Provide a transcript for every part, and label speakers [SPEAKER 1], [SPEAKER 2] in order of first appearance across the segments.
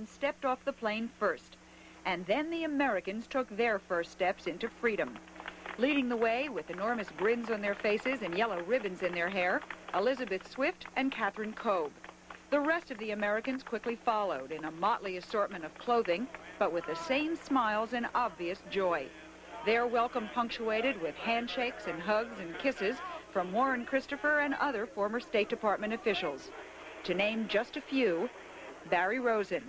[SPEAKER 1] stepped off the plane first. And then the Americans took their first steps into freedom. Leading the way with enormous grins on their faces and yellow ribbons in their hair, Elizabeth Swift and Catherine Kobe. The rest of the Americans quickly followed in a motley assortment of clothing, but with the same smiles and obvious joy. Their welcome punctuated with handshakes and hugs and kisses from Warren Christopher and other former State Department officials. To name just a few: Barry Rosen,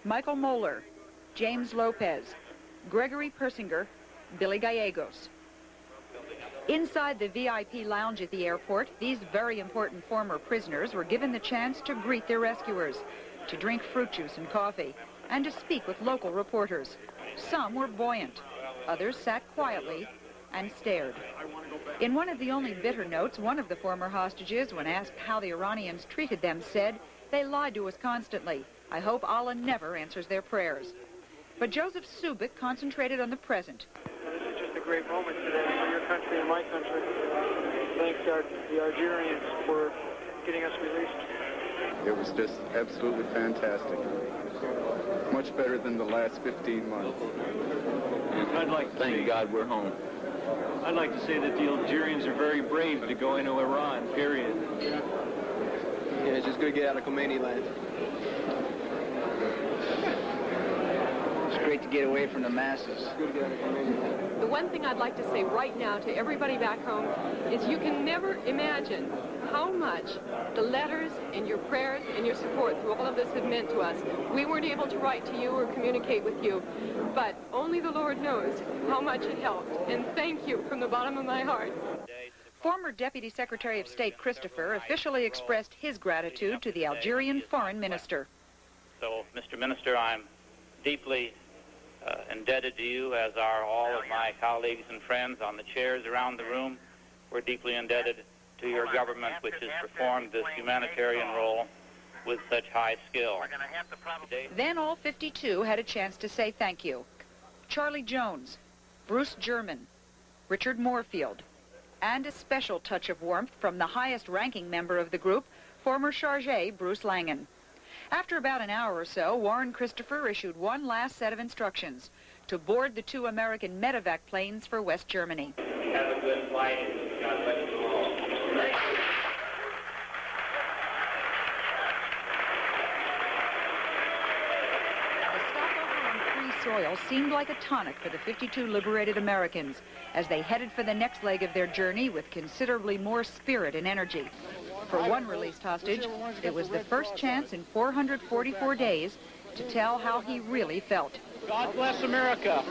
[SPEAKER 1] Michael Moeller, James Lopez, Gregory Persinger, Billy Gallegos. Inside the VIP lounge at the airport, these very important former prisoners were given the chance to greet their rescuers, to drink fruit juice and coffee, and to speak with local reporters. Some were buoyant. Others sat quietly and stared. In one of the only bitter notes, one of the former hostages, when asked how the Iranians treated them, said, "They lied to us constantly. I hope Allah never answers their prayers." But Joseph Subik concentrated on the present.
[SPEAKER 2] This is just a great moment today for your country and my country. Thanks the Algerians for getting us released.
[SPEAKER 3] It was just absolutely fantastic. Much better than the last 15 months.
[SPEAKER 4] I'd like to
[SPEAKER 3] Thank God we're home.
[SPEAKER 4] I'd like to say that the Algerians are very brave to go into Iran, period.
[SPEAKER 5] Yeah, it's just good to get out of Khomeini land.
[SPEAKER 6] It's great to get away from the masses.
[SPEAKER 5] Good to get out of Khomeini land.
[SPEAKER 7] The one thing I'd like to say right now to everybody back home is you can never imagine how much the letters and your prayers and your support through all of this have meant to us. We weren't able to write to you or communicate with you, but only the Lord knows how much it helped. And thank you from the bottom of my heart.
[SPEAKER 1] Former Deputy Secretary of State Christopher officially expressed his gratitude to the Algerian Foreign Minister.
[SPEAKER 8] So, Mr. Minister, I'm deeply indebted to you, as are all of my colleagues and friends on the chairs around the room. We're deeply indebted to your government, which has performed this humanitarian role with such high skill.
[SPEAKER 1] Then all 52 had a chance to say thank you. Charlie Jones, Bruce German, Richard Moorfield, and a special touch of warmth from the highest-ranking member of the group, former Chargé Bruce Langen. After about an hour or so, Warren Christopher issued one last set of instructions: to board the 2 American medevac planes for West Germany.
[SPEAKER 8] Have a good flight. God bless you all.
[SPEAKER 1] The stopover on free soil seemed like a tonic for the 52 liberated Americans as they headed for the next leg of their journey with considerably more spirit and energy. For one released hostage, it was the first chance in 444 days to tell how he really felt.
[SPEAKER 4] God bless America.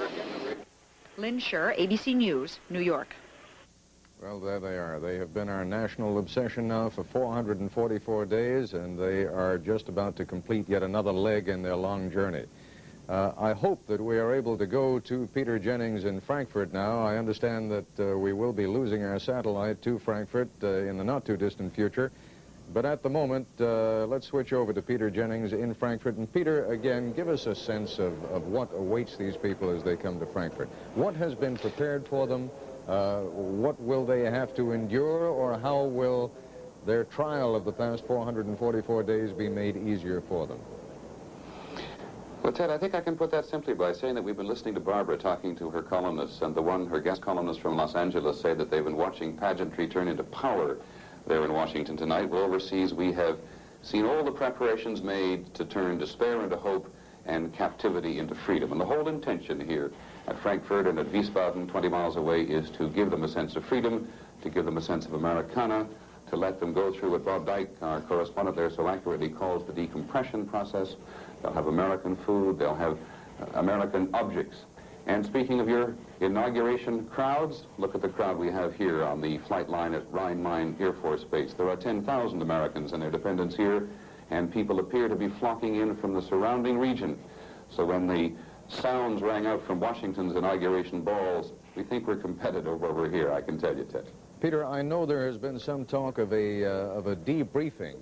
[SPEAKER 1] Lynn Scher, ABC News, New York.
[SPEAKER 9] Well, there they are. They have been our national obsession now for 444 days, and they are just about to complete yet another leg in their long journey. I hope that we are able to go to Peter Jennings in Frankfurt now. I understand that we will be losing our satellite to Frankfurt in the not-too-distant future. But at the moment, let's switch over to Peter Jennings in Frankfurt. And Peter, again, give us a sense of what awaits these people as they come to Frankfurt. What has been prepared for them? What will they have to endure, or how will their trial of the past 444 days be made easier for them?
[SPEAKER 10] Well, Ted, I think I can put that simply by saying that we've been listening to Barbara talking to her columnists, and her guest columnists from Los Angeles say that they've been watching pageantry turn into power there in Washington tonight. Well, overseas, we have seen all the preparations made to turn despair into hope and captivity into freedom. And the whole intention here at Frankfurt and at Wiesbaden, 20 miles away, is to give them a sense of freedom, to give them a sense of Americana, to let them go through what Bob Dyke, our correspondent there, so accurately calls the decompression process. They'll have American food, they'll have American objects. And speaking of your inauguration crowds, look at the crowd we have here on the flight line at Rhein-Main Air Force Base. There are 10,000 Americans and their dependents here, and people appear to be flocking in from the surrounding region. So when the sounds rang out from Washington's inauguration balls, we think we're competitive over here, I can tell you, Ted.
[SPEAKER 9] Peter, I know there has been some talk of a debriefing.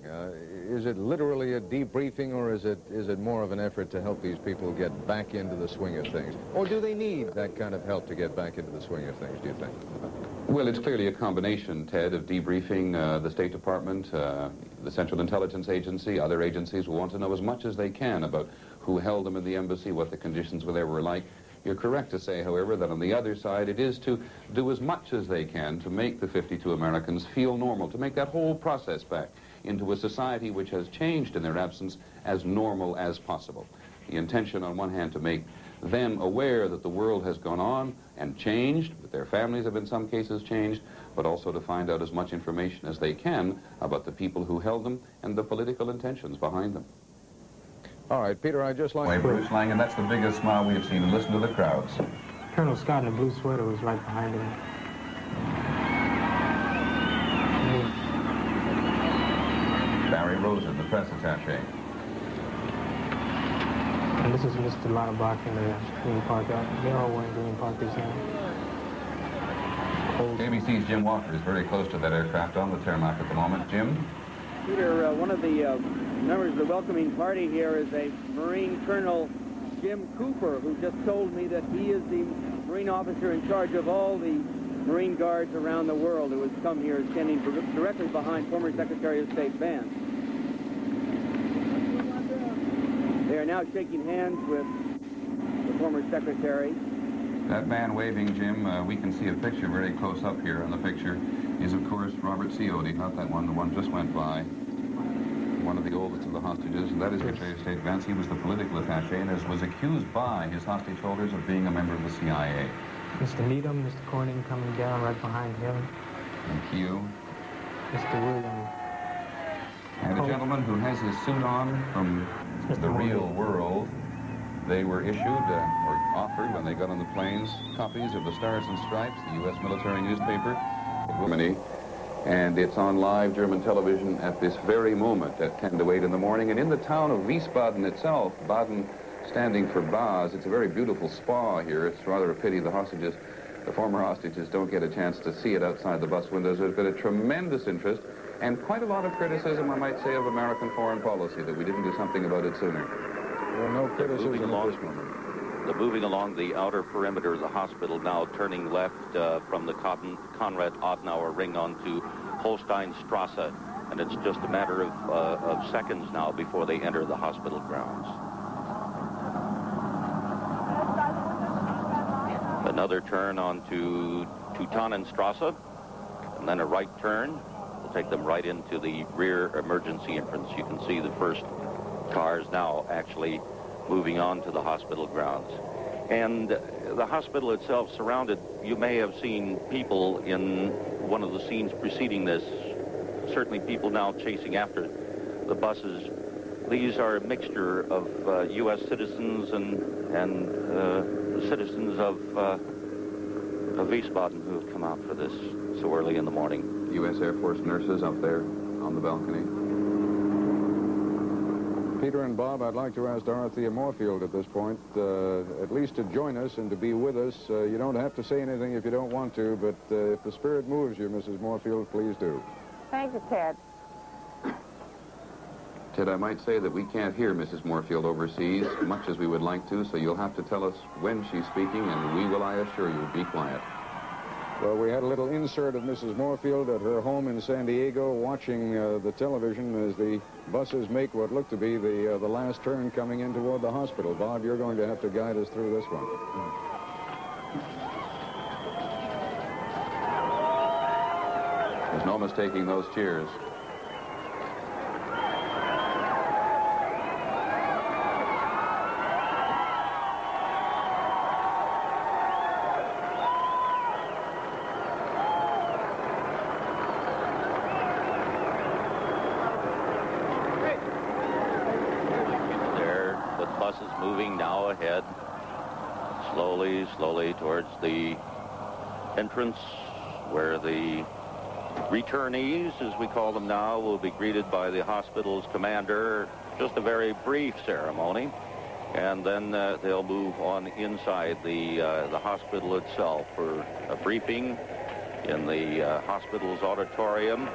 [SPEAKER 9] Is it literally a debriefing, or is it more of an effort to help these people get back into the swing of things? Or do they need that kind of help to get back into the swing of things, do you think?
[SPEAKER 10] Well, it's clearly a combination, Ted, of debriefing. The State Department, the Central Intelligence Agency, other agencies will want to know as much as they can about who held them in the embassy, what the conditions there were like. You're correct to say, however, that on the other side, it is to do as much as they can to make the 52 Americans feel normal, to make that whole process back into a society which has changed in their absence as normal as possible. The intention, on one hand, to make them aware that the world has gone on and changed, that their families have in some cases changed, but also to find out as much information as they can about the people who held them and the political intentions behind them.
[SPEAKER 9] All right, Peter, I'd just like...
[SPEAKER 10] Bruce Lang, and that's the biggest smile we have seen. And listen to the crowds.
[SPEAKER 11] Colonel Scott in a blue sweater was right behind him.
[SPEAKER 10] Barry Rosen, the press attaché.
[SPEAKER 11] And this is Mr. Lauterbach in the Green Park. They're all wearing Green Park this time.
[SPEAKER 10] ABC's Jim Walker is very close to that aircraft on the tarmac at the moment. Jim?
[SPEAKER 12] Peter, one of the members of the welcoming party here is a Marine Colonel Jim Cooper, who just told me that he is the Marine officer in charge of all the Marine Guards around the world who has come here, standing directly behind former Secretary of State Vance. They are now shaking hands with the former Secretary.
[SPEAKER 10] That man waving, Jim, we can see a picture very close up here, and the picture is, of course, Robert Ciodi, not that one, the one just went by. One of the oldest of the hostages, and that is Secretary of State Vance. He was the political attaché and was accused by his hostage holders of being a member of the CIA.
[SPEAKER 11] Mr. Needham, Mr. Corning coming down right behind him.
[SPEAKER 10] Thank you.
[SPEAKER 11] Mr. William.
[SPEAKER 10] And a gentleman who has his suit on from the real world. They were issued or offered when they got on the planes copies of the Stars and Stripes, the U.S. military newspaper of Germany. And it's on live German television at this very moment at 10 to 8 in the morning. And in the town of Wiesbaden itself, Baden standing for Baz, it's a very beautiful spa here. It's rather a pity the hostages, the former hostages, don't get a chance to see it outside the bus windows. There's been a tremendous interest and quite a lot of criticism, I might say, of American foreign policy, that we didn't do something about it sooner.
[SPEAKER 9] Well, no criticism at this moment.
[SPEAKER 13] They're moving along the outer perimeter of the hospital now, turning left from the Konrad Adenauer ring onto Holsteinstrasse, and it's just a matter of seconds now before they enter the hospital grounds. Another turn onto Teutonenstrasse, and then a right turn will take them right into the rear emergency entrance. You can see the first cars now actually moving on to the hospital grounds. And the hospital itself surrounded, you may have seen people in one of the scenes preceding this, certainly people now chasing after the buses. These are a mixture of U.S. citizens and citizens of Wiesbaden who have come out for this so early in the morning.
[SPEAKER 10] U.S. Air Force nurses up there on the balcony.
[SPEAKER 9] Peter and Bob, I'd like to ask Dorothea Moorfield at this point, at least to join us and to be with us. You don't have to say anything if you don't want to, but if the spirit moves you, Mrs. Moorfield, please do.
[SPEAKER 14] Thank you, Ted.
[SPEAKER 10] Ted, I might say that we can't hear Mrs. Moorfield overseas much as we would like to, so you'll have to tell us when she's speaking, and we will, I assure you, be quiet.
[SPEAKER 9] Well, we had a little insert of Mrs. Moorfield at her home in San Diego watching the television as the buses make what looked to be the last turn coming in toward the hospital. Bob, you're going to have to guide us through this one.
[SPEAKER 10] There's no mistaking those cheers.
[SPEAKER 13] Ahead, slowly towards the entrance where the returnees, as we call them now, will be greeted by the hospital's commander. Just a very brief ceremony, and then they'll move on inside the hospital itself for a briefing in the hospital's auditorium.